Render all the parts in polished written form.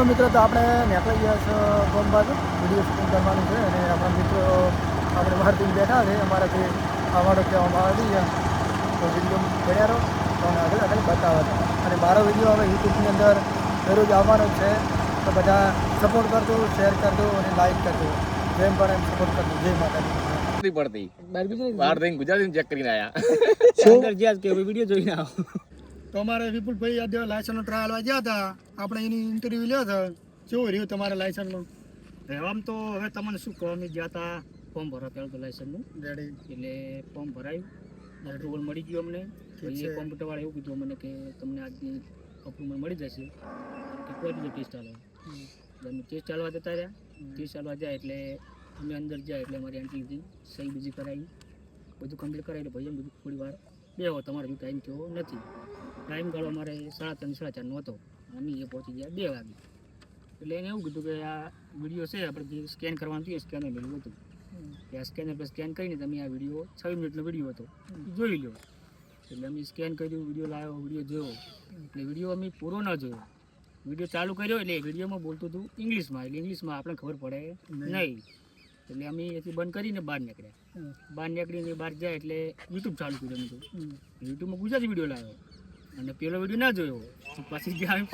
મિત્રો તો આપણે નીકળી ગયા છે ગોમ બાજુ વિડીયો શૂટિંગ કરવાનું છે અને આપણા મિત્રો આપણે બહારથી બેઠા છે અમારાથી આવવાનો કહેવામાં આવી ગયા તો વિડીયો પડ્યા રહો તો આગળ આગળ બતાવવા અને મારો વિડીયો હવે યુટ્યુબની અંદર દરરોજ આવવાનો જ છે તો બધા સપોર્ટ કરજો શેર કરજો અને લાઈક કરજો જેમ પણ એમ સપોર્ટ કરજો જય માતાજી પડતી બહાર થઈને ગુજરાતી ચેક કરીને શું કે વિડીયો જોઈને આવો તો અમારે વિપુલભાઈ આજે લાયસન્સનો ટ્રાયલ લવા ગયા હતા આપણે એની ઇન્ટરવ્યૂ લ્યો હતા કેવું રહ્યું તમારા લાયસન્સનું આમ તો હવે તમને શું કહો અમે ગયા હતા ફોર્મ ભરવા પહેલું તો લાયસન્સનું રેડી એટલે ફોર્મ ભરાયું અપ્રુવલ મળી ગયું અમને એ કોમ્પ્યુટરવાળા એવું કીધું મને કે તમને આજની અપ્રુવલ મળી જશે કે કોઈ રીતે ટેસ્ટ ચાલવા અમે ટેસ્ટ ચાલવા જતા રહ્યા ટેસ્ટ ચાલવા જાય એટલે અમે અંદર જાય એટલે અમારી એન્ટ્રી લીધી સહી બીજી કરાવી બધું કમ્પ્લીટ કરાવી એટલે ભાઈ બધું થોડી વાર બેહો તમારો બી ટાઈમ થયો નથી ટાઈમ ગાળો અમારે 3:30 4:30 હતો અમે એ પહોંચી ગયા 2 વાગે એટલે એને એવું કીધું કે આ વિડીયો છે આપણે જે સ્કેન કરવાનું હતું એ સ્કેનર મેળવ્યું હતું કે આ સ્કેનર પર સ્કેન કરીને તમે આ વિડીયો 6 મિનિટનો વિડીયો હતો જોઈ લો એટલે અમે સ્કેન કર્યું વિડીયો લાવ્યો વિડીયો જોયો એટલે વિડીયો અમે પૂરો ન જોયો વિડીયો ચાલુ કર્યો એટલે વિડીયોમાં બોલતું હતું ઇંગ્લિશમાં એટલે ઇંગ્લિશમાં આપણને ખબર પડે નહીં એટલે અમે એથી બંધ કરીને બહાર નીકળીને બહાર જાય એટલે યુટ્યુબ ચાલુ કર્યું અમે તો યુટ્યુબમાં ગુજરાતી વિડીયો લાવ્યો અને પેલો વિડીયો ના જોયો પછી ગયા અમે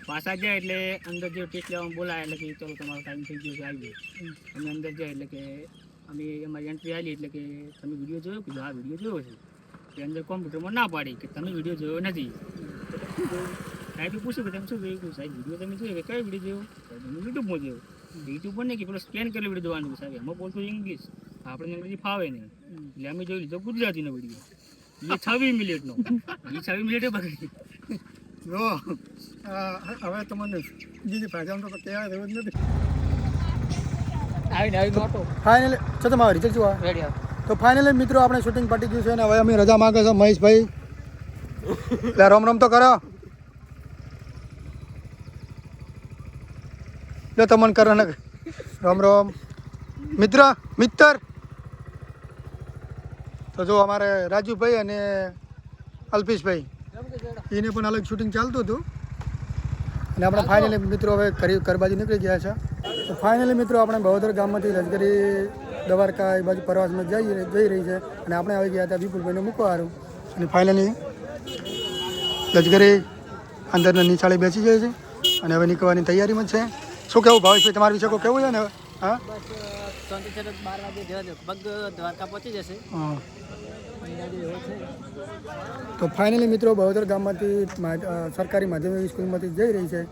પાછા જાય એટલે અંદર જે ટેસ્ટ લેવામાં બોલાય એટલે કે ચલો તમારો ટાઈમ થઈ ગયો છે આવી ગયો અમે અંદર જાય એટલે કે અમે અમારી એન્ટ્રી આવી એટલે કે તમે વિડીયો જોયો કે હા વિડીયો જોયો છે તે અંદર કોમ્પ્યુટરમાં ના પાડી કે તમે વિડીયો જોયો નથી સાહેબે પૂછ્યું કે તમે શું જોયું સાહેબ વિડીયો તમે જોયો કે કયો વિડીયો જોયો તમે યુટ્યુબમાં જોયો યુટ્યુબ પર નહીં કે પેલો સ્કેન કરેલો વિડીયો જોવાનું સાહેબ એમાં બોલતું ઇંગ્લિશ આપણને અંગ્રેજી ફાવે નહીં એટલે અમે જોઈ લીધો ગુજરાતીનો વિડીયો એ 26 મિનિટનો એ 26 મિનિટે બગડી જો હવે તમને બીજી ભાષામાં તો કહેવાય એવું જ નથી આવી નોટો ફાઇનલી તો તમારું રિઝલ્ટ શું આવે રેડી તો ફાઇનલી મિત્રો આપણે શૂટિંગ પતી ગયું છે અને હવે અમે રજા માંગે છે મહેશભાઈ એટલે રોમ રોમ તો કરો લો તમને કરો ને રોમ રોમ મિત્ર તો જો અમારે રાજુભાઈ અને અલ્પેશભાઈ એને પણ અલગ શૂટિંગ ચાલતું હતું અને આપણે ફાઇનલી મિત્રો હવે કરબાજી નીકળી ગયા છે તો ફાઇનલી મિત્રો આપણે બહોદર ગામમાંથી લશ્કરી દ્વારકા એ બાજુ પ્રવાસમાં જઈ રહી છે અને આપણે આવી ગયા હતા વિપુલભાઈને મૂકવા સારું અને ફાઇનલી લશ્કરી અંદરના નિશાળે બેસી જાય છે અને હવે નીકળવાની તૈયારીમાં છે શું કેવું ભાવેશભાઈ તમારા વિશે કોઈ કેવું છે ને હા 12 વાગે લગભગ દ્વારકા પહોંચી જશે હા તો ફાઇનલી મિત્રો બહોદર ગામમાંથી સરકારી માધ્યમિક સ્કૂલમાંથી જઈ રહી છે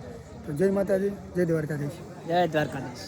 તો જય માતાજી જય દ્વારકાધીશ જય દ્વારકાધીશ